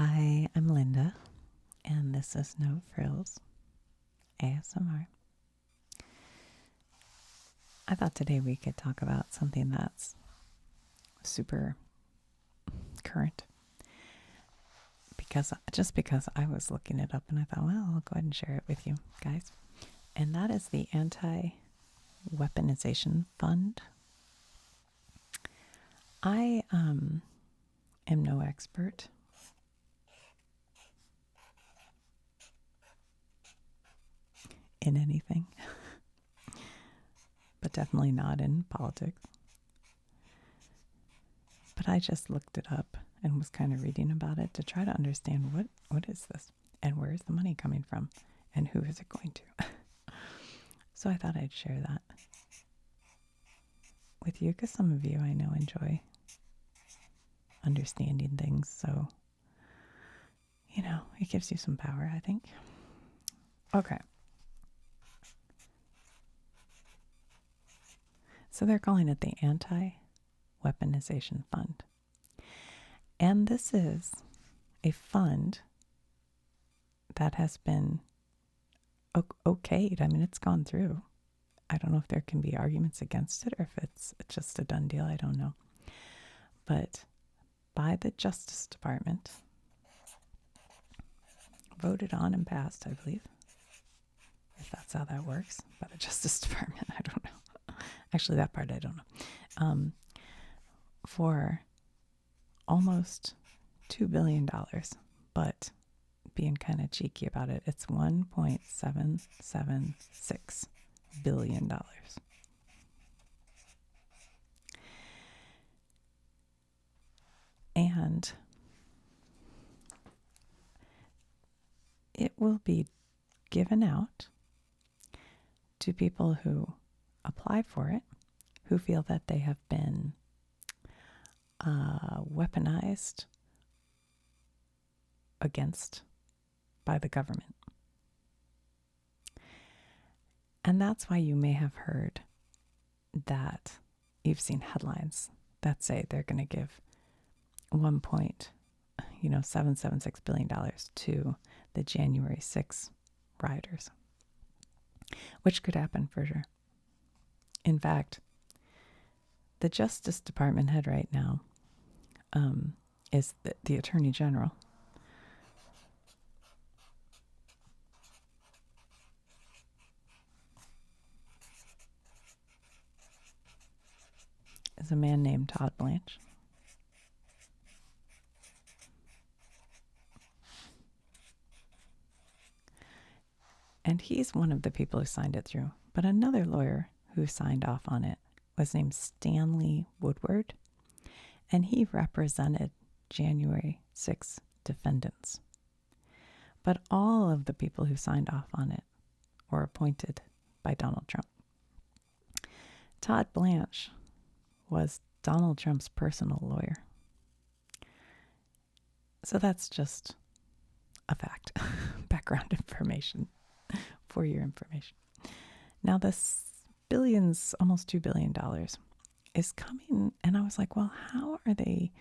Hi, I'm Linda, and this is No Frills ASMR. I thought today we could talk about something that's super current because I was looking it up and I thought, well, I'll go ahead and share it with you guys. And that is the Anti-Weaponization Fund. I am no expert in anything, but definitely not in politics. But I just looked it up and was kind of reading about it to try to understand what is this and where is the money coming from and who is it going to. So I thought I'd share that with you because some of you I know enjoy understanding things. So, it gives you some power, I think. Okay. So they're calling it the Anti-Weaponization Fund. And this is a fund that has been okayed. I mean, it's gone through. I don't know if there can be arguments against it or if it's just a done deal. I don't know. But by the Justice Department, voted on and passed, I believe. If that's how that works. By the Justice Department, I don't know. Actually, that part I don't know. For almost $2 billion, but being kind of cheeky about it, it's $1.776 billion. And it will be given out to people who apply for it, who feel that they have been weaponized against by the government. And that's why you may have heard that you've seen headlines that say they're going to give $776 billion to the January 6th rioters, which could happen for sure. In fact, the Justice Department head right now is the Attorney General. Is a man named Todd Blanche. And he's one of the people who signed it through. But another lawyer who signed off on it was named Stanley Woodward, and he represented January 6 defendants. But all of the people who signed off on it were appointed by Donald Trump. Todd Blanche was Donald Trump's personal lawyer. So that's just a fact, background information for your information. Now this billions, almost $2 billion is coming, and I was like, well, how are they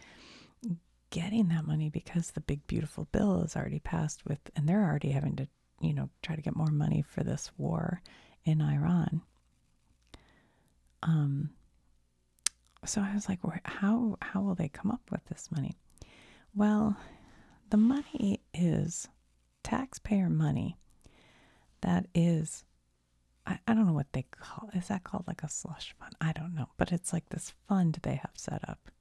getting that money? Because the big beautiful bill is already passed and they're already having to, try to get more money for this war in Iran. So I was like, how will they come up with this money? Well, the money is taxpayer money that is, I don't know what they call it. Is that called like a slush fund? I don't know. But it's like this fund they have set up.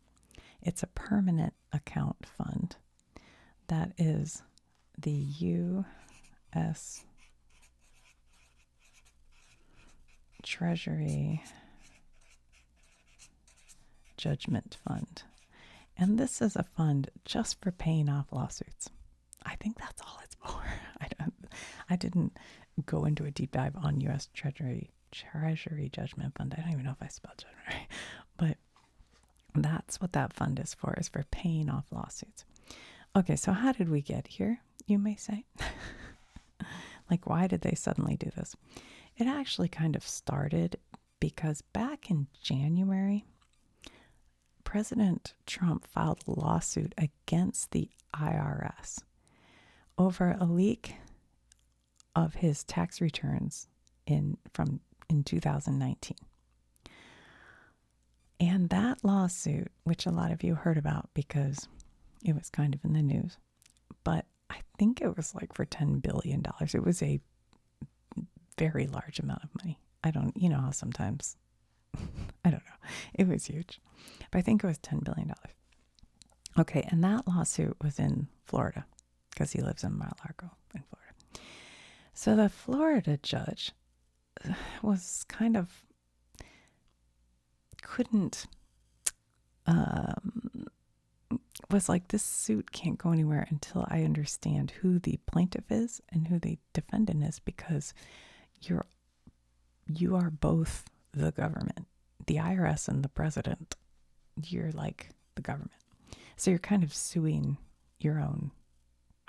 It's a permanent account fund that is the U.S. Treasury Judgment Fund. And this is a fund just for paying off lawsuits. I think that's all it's for. I didn't go into a deep dive on U.S. Treasury Judgment Fund. I don't even know if I spelled Treasury right. But that's what that fund is for paying off lawsuits. Okay, so how did we get here, you may say? Like, why did they suddenly do this? It actually kind of started because back in January, President Trump filed a lawsuit against the IRS over a leak of his tax returns in 2019. And that lawsuit, which a lot of you heard about because it was kind of in the news, but I think it was like for $10 billion. It was a very large amount of money. You know how sometimes, I don't know, it was huge. But I think it was $10 billion. Okay, and that lawsuit was in Florida because he lives in Mar-a-Lago in Florida. So the Florida judge was kind of, was like, this suit can't go anywhere until I understand who the plaintiff is and who the defendant is, because you are both the government, the IRS and the president. You're like the government. So you're kind of suing your own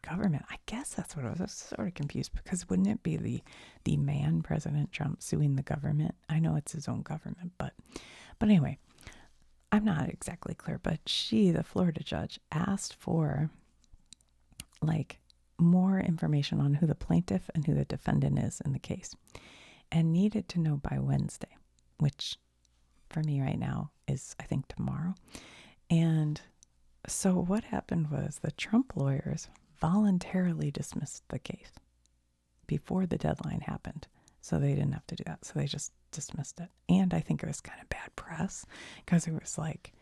government. I guess that's what it was. I was sort of confused, because wouldn't it be the man, President Trump, suing the government? I know it's his own government, but anyway, I'm not exactly clear, but the Florida judge, asked for like more information on who the plaintiff and who the defendant is in the case, and needed to know by Wednesday, which for me right now is, I think, tomorrow. And so what happened was the Trump lawyers voluntarily dismissed the case before the deadline happened. So they didn't have to do that. So they just dismissed it. And I think it was kind of bad press, because it was like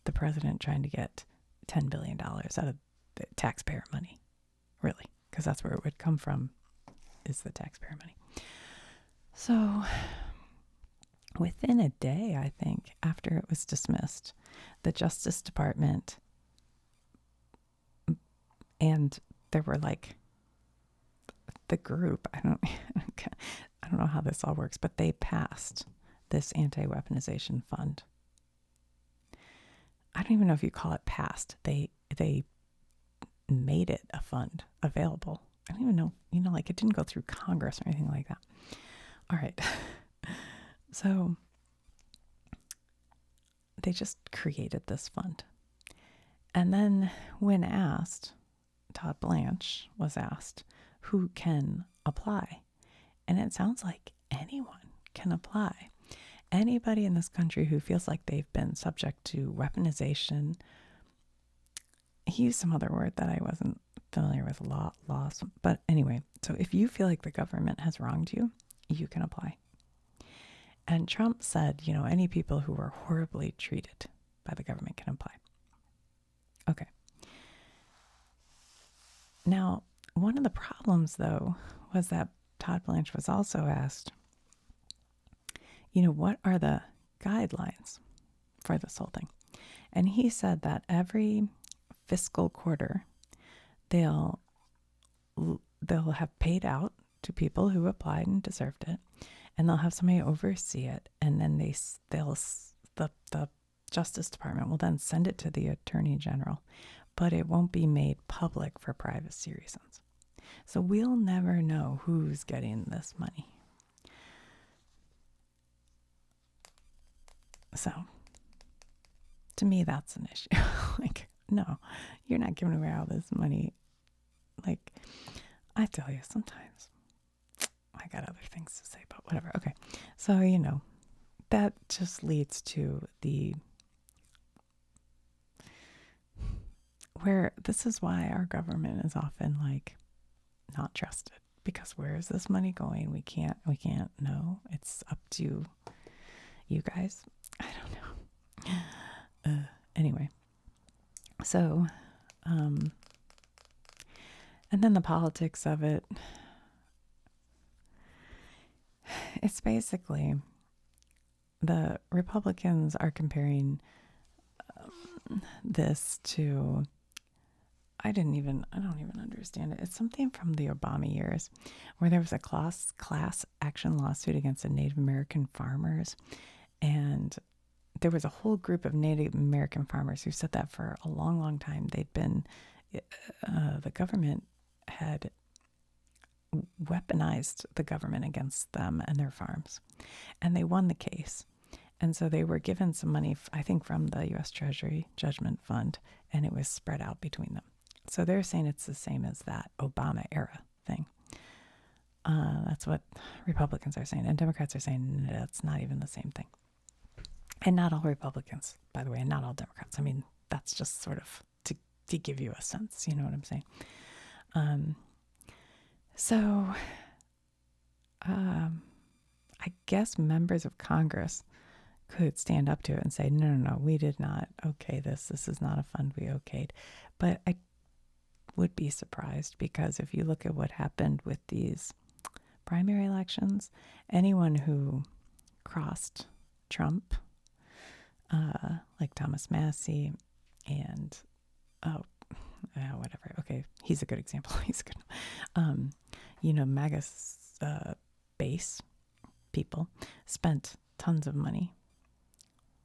the president trying to get $10 billion out of the taxpayer money, really, because that's where it would come from, is the taxpayer money. So within a day, I think, after it was dismissed, the Justice Department, and there were like the group, I don't know how this all works, but they passed this anti-weaponization fund. I don't even know if you call it passed. They made it a fund available. I don't even know, like it didn't go through Congress or anything like that. All right. So they just created this fund. And then when asked, Todd Blanche was asked who can apply. And it sounds like anyone can apply. Anybody in this country who feels like they've been subject to weaponization. He used some other word that I wasn't familiar with, loss. But anyway, so if you feel like the government has wronged you, you can apply. And Trump said, any people who were horribly treated by the government can apply. Okay. Now, one of the problems, though, was that Todd Blanche was also asked, what are the guidelines for this whole thing? And he said that every fiscal quarter, they'll have paid out to people who applied and deserved it, and they'll have somebody oversee it, and then the Justice Department will then send it to the Attorney General, but it won't be made public for privacy reasons. So we'll never know who's getting this money. So to me, that's an issue. Like, no, you're not giving away all this money. Like, I tell you, sometimes I got other things to say, but whatever. Okay. So, that just leads to where this is why our government is often like not trusted, because where is this money going? We can't know. It's up to you guys. I don't know. Anyway, so, and then the politics of it. It's basically the Republicans are comparing this to, I don't even understand it. It's something from the Obama years where there was a class action lawsuit against the Native American farmers. And there was a whole group of Native American farmers who said that for a long, long time, the government had weaponized the government against them and their farms. And they won the case. And so they were given some money, I think, from the U.S. Treasury Judgment Fund, and it was spread out between them. So they're saying it's the same as that Obama era thing. That's what Republicans are saying. And Democrats are saying that's not even the same thing. And not all Republicans, by the way, and not all Democrats. I mean, that's just sort of to give you a sense. You know what I'm saying? I guess members of Congress could stand up to it and say, no, we did not okay this. This is not a fund we okayed. But I would be surprised, because if you look at what happened with these primary elections, anyone who crossed Trump, like Thomas Massey and, whatever. Okay, he's a good example. He's good. MAGA base people spent tons of money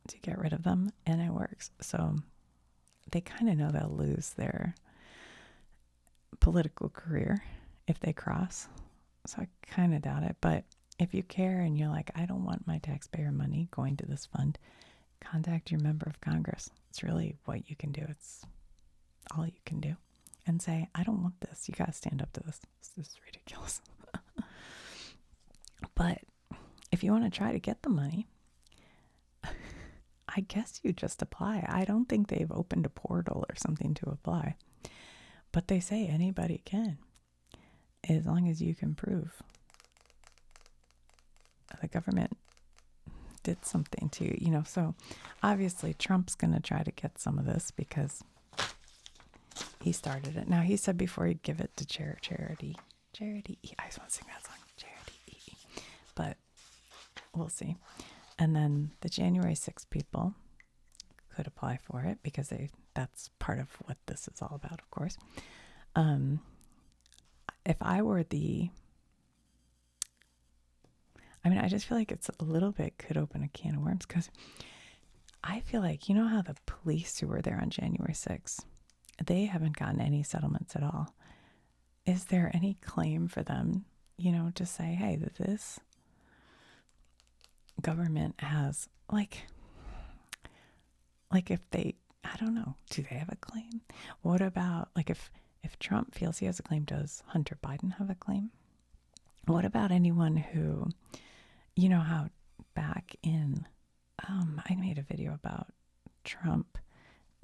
to get rid of them, and it works. So they kind of know they'll lose their political career if they cross. So I kind of doubt it. But if you care and you're like, I don't want my taxpayer money going to this fund, contact your member of Congress. It's really what you can do. It's all you can do. And say, I don't want this. You got to stand up to this. This is ridiculous. But if you want to try to get the money, I guess you just apply. I don't think they've opened a portal or something to apply. But they say anybody can, as long as you can prove the government did something to you. So obviously Trump's going to try to get some of this because he started it. Now, he said before he'd give it to charity. I just want to sing that song, charity. But we'll see. And then the January 6th people could apply for it because that's part of what this is all about, of course. If I were I just feel like it's a little bit could open a can of worms, because I feel like, how the police who were there on January 6th, they haven't gotten any settlements at all. Is there any claim for them, to say, hey, this government has, like if they, I don't know, do they have a claim? What about, like, if Trump feels he has a claim, does Hunter Biden have a claim? What about anyone who, how back in, I made a video about Trump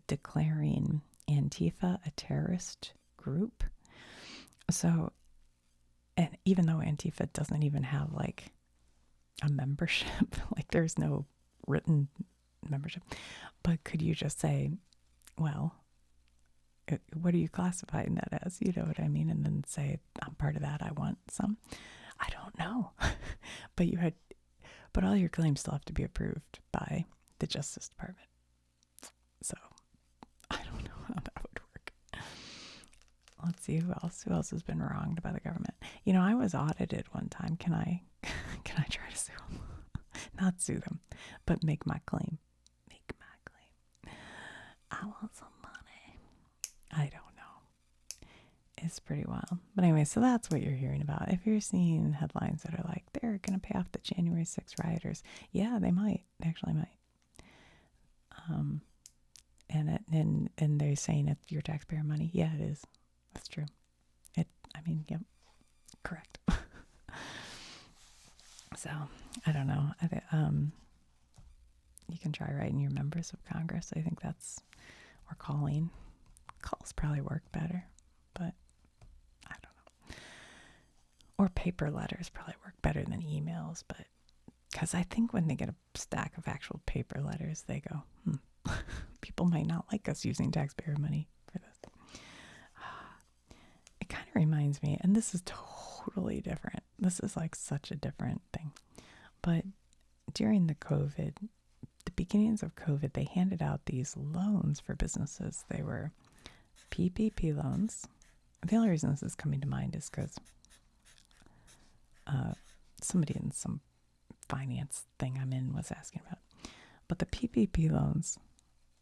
declaring Antifa a terrorist group. So, and even though Antifa doesn't even have like a membership, like there's no written membership, but could you just say, well, what are you classifying that as? You know what I mean? And then say, I'm part of that. I want some. I don't know. But all your claims still have to be approved by the Justice Department. So I don't know how that would work. Let's see who else has been wronged by the government. I was audited one time. Can I try to sue them? Not sue them, but make my claim. I want some money. I don't know. It's pretty wild. But anyway, so that's what you're hearing about. If you're seeing headlines that are like, they're going to pay off the January 6th rioters. Yeah, they might. They actually might. And they're saying it's your taxpayer money. Yeah, it is. That's true. Yep, correct. So, I don't know. You can try writing your members of Congress. I think or calling. Calls probably work better, but I don't know. Or paper letters probably work better than emails, but because I think when they get a stack of actual paper letters, they go, people might not like us using taxpayer money for this. It kind of reminds me, and this is totally different. This is like such a different thing. But during the beginnings of COVID, they handed out these loans for businesses. They were PPP loans. The only reason this is coming to mind is because somebody in some finance thing I'm in was asking about. But the PPP loans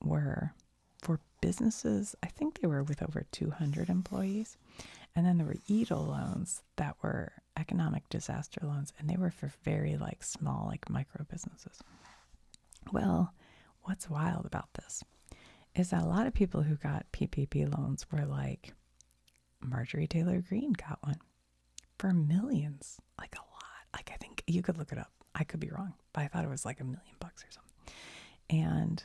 were for businesses, I think they were with over 200 employees. And then there were EIDL loans that were economic disaster loans, and they were for very small, micro businesses. Well, what's wild about this is that a lot of people who got PPP loans were like, Marjorie Taylor Greene got one for millions, like a lot. Like, I think you could look it up. I could be wrong, but I thought it was like $1 million or something. And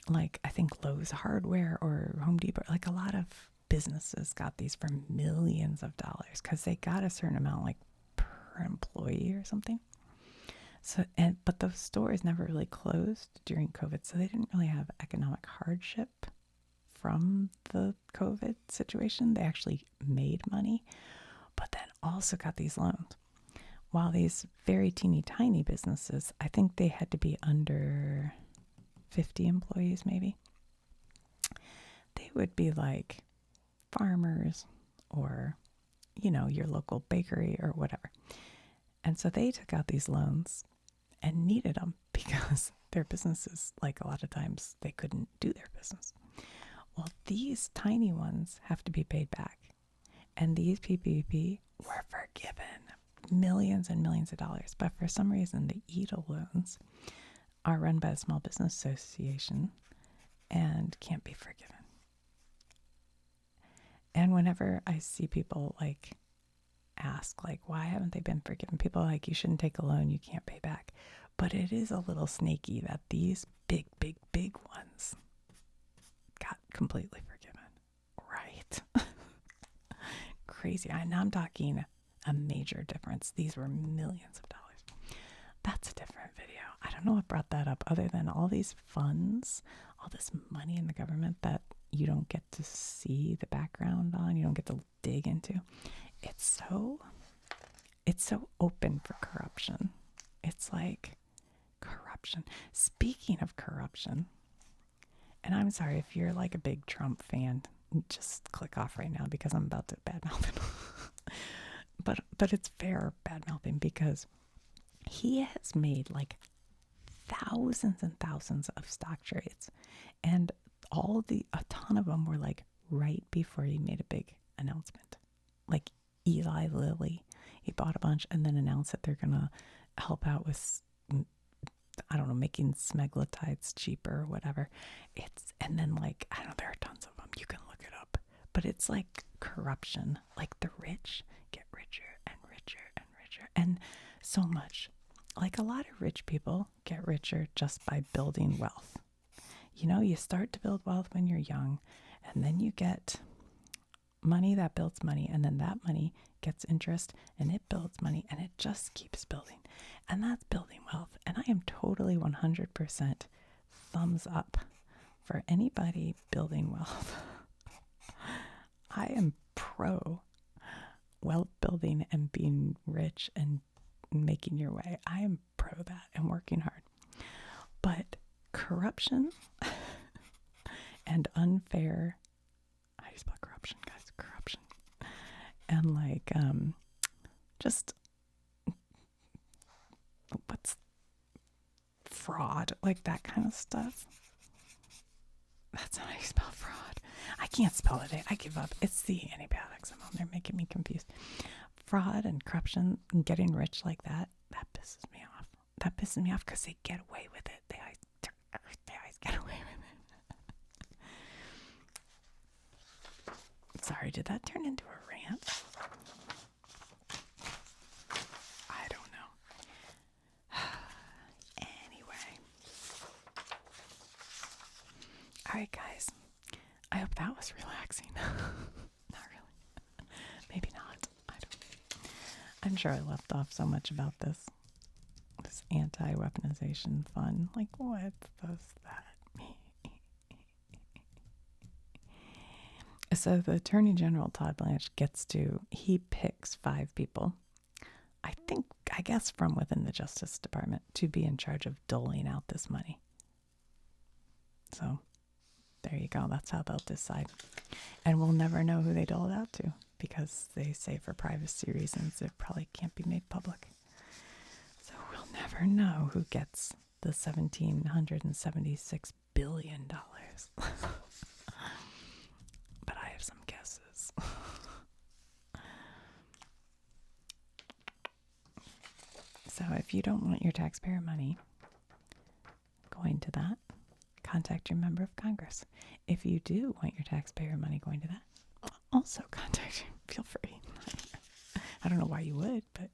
like, I think Lowe's Hardware or Home Depot, like a lot of businesses got these for millions of dollars because they got a certain amount, like per employee or something. So, but those stores never really closed during COVID, so they didn't really have economic hardship from the COVID situation. They actually made money, but then also got these loans. While these very teeny tiny businesses, I think they had to be under 50 employees maybe. They would be like farmers or, your local bakery or whatever. And so they took out these loans and needed them because their businesses, like a lot of times, they couldn't do their business. Well, these tiny ones have to be paid back. And these PPP were forgiven millions and millions of dollars. But for some reason, the EDL loans are run by the Small Business Association and can't be forgiven. And whenever I see people like ask, like, why haven't they been forgiven? People are like, you shouldn't take a loan you can't pay back. But it is a little snaky that these big, big, big ones got completely forgiven. Right. Crazy. And I'm talking a major difference. These were millions of dollars. That's a different video. I don't know what brought that up other than all these funds, all this money in the government that you don't get to see the background on, you don't get to dig into. It's so open for corruption. It's like corruption. Speaking of corruption, and I'm sorry if you're like a big Trump fan, just click off right now because I'm about to badmouth him. but it's fair badmouthing because he has made like thousands and thousands of stock trades, and a ton of them were like right before he made a big announcement. Like Eli Lilly, he bought a bunch and then announced that they're gonna help out with, I don't know, making smeglutides cheaper or whatever. And then like, I don't know, there are tons of them. You can look it up. But it's like corruption. Like the rich get richer and richer and richer. And so much. Like a lot of rich people get richer just by building wealth. You start to build wealth when you're young, and then you get money that builds money, and then that money gets interest and it builds money, and it just keeps building. And that's building wealth. And I am totally 100% thumbs up for anybody building wealth. I am pro wealth building and being rich and making your way. I am pro that and working hard. But corruption and unfair, how do you spell corruption, guys? Corruption. And like, just, what's fraud, like that kind of stuff. That's not how you spell fraud. I can't spell it. I give up. It's the antibiotics. I'm on there making me confused. Fraud and corruption and getting rich like that pisses me off. That pisses me off because they get away with it. They always get away with it. Sorry, did that turn into a rant? I don't know. Anyway. All right, guys. I hope that was relaxing. Not really. Maybe not. I don't know. I'm sure I left off so much about this anti-weaponization fun. Like, what does that mean? So the Attorney General, Todd Blanche, he picks 5 people, I guess from within the Justice Department, to be in charge of doling out this money. So there you go. That's how they'll decide. And we'll never know who they dole it out to because they say for privacy reasons it probably can't be made public. So we'll never know who gets the $1,776 billion. But I have some guesses. So if you don't want your taxpayer money going to that, contact your member of Congress. If you do want your taxpayer money going to that, also contact you. Feel free. I don't know why you would, but